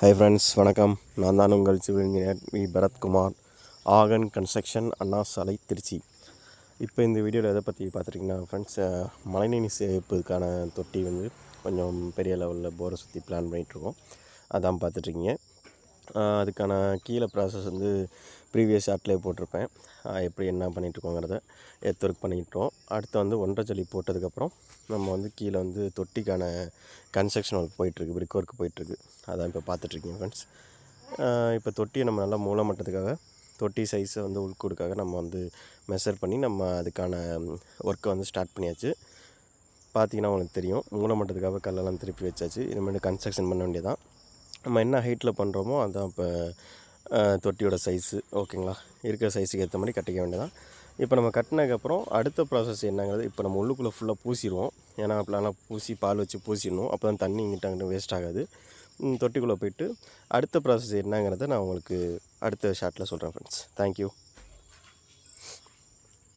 Hi friends, வணக்கம். நான் தான் உங்கள் சிவில் இன்ஜினியர் வி பரத்குமார், ஆகன் கன்ஸ்ட்ரக்ஷன், அண்ணா சாலை, திருச்சி. இப்போ இந்த வீடியோவில் எதை பற்றி பார்த்துட்டிங்கன்னா ஃப்ரெண்ட்ஸ், மழைநீர் சேமிப்புக்கான தொட்டி வந்து கொஞ்சம் பெரிய லெவலில் போரை சுற்றி பிளான் பண்ணிகிட்ருக்கோம். அதான் பார்த்துட்ருக்கீங்க. அதுக்கான கீழே ப்ராசஸ் வந்து ப்ரீவியஸ் ஷார்ட்லேயே போட்டிருப்பேன். எப்படி என்ன பண்ணிகிட்ருக்கோங்கிறத எர்த் ஒர்க் பண்ணிக்கிட்டோம். அடுத்து வந்து 1.5 ஜல்லி போட்டதுக்கப்புறம் நம்ம வந்து கீழே வந்து தொட்டிக்கான கன்ஸ்ட்ரக்ஷன் ஒர்க் போயிட்டுருக்கு, பிரிக் ஒர்க் போயிட்டுருக்கு. அதான் இப்போ பார்த்துட்ருக்கீங்க ஃப்ரெண்ட்ஸ். இப்போ தொட்டியை நம்ம நல்லா மூலமட்டத்துக்காக தொட்டி சைஸை வந்து உள்கூடுக்காக நம்ம வந்து மெஷர் பண்ணி நம்ம அதுக்கான ஒர்க்கை வந்து ஸ்டார்ட் பண்ணியாச்சு. பார்த்திங்கன்னா உங்களுக்கு தெரியும், மூலமட்டத்துக்காக கல்லெல்லாம் திருப்பி வச்சாச்சு. இனிமேல் கன்ஸ்ட்ரக்ஷன் பண்ண வேண்டியதான். நம்ம என்ன ஹைட்டில் பண்ணுறோமோ அதுதான் இப்போ தொட்டியோட சைஸு. ஓகேங்களா, இருக்கிற சைஸுக்கு ஏற்ற மாதிரி கட்டிக்க வேண்டியதான். இப்போ நம்ம கட்டினதுக்கப்புறம் அடுத்த ப்ராசஸ் என்னங்கிறது, இப்போ நம்ம உள்ளுக்குள்ளே ஃபுல்லாக பூசிடுவோம். ஏன்னா அப்போலாம் பூசி பால் வச்சு பூசிடணும். அப்போ தான் தண்ணி இங்கிட்ட அங்கிட்ட வேஸ்ட் ஆகாது. தொட்டிக்குள்ளே போயிட்டு அடுத்த ப்ராசஸ் என்னங்கிறத நான் உங்களுக்கு அடுத்த ஷார்ட்டில் சொல்கிறேன் ஃப்ரெண்ட்ஸ். தேங்க்யூ.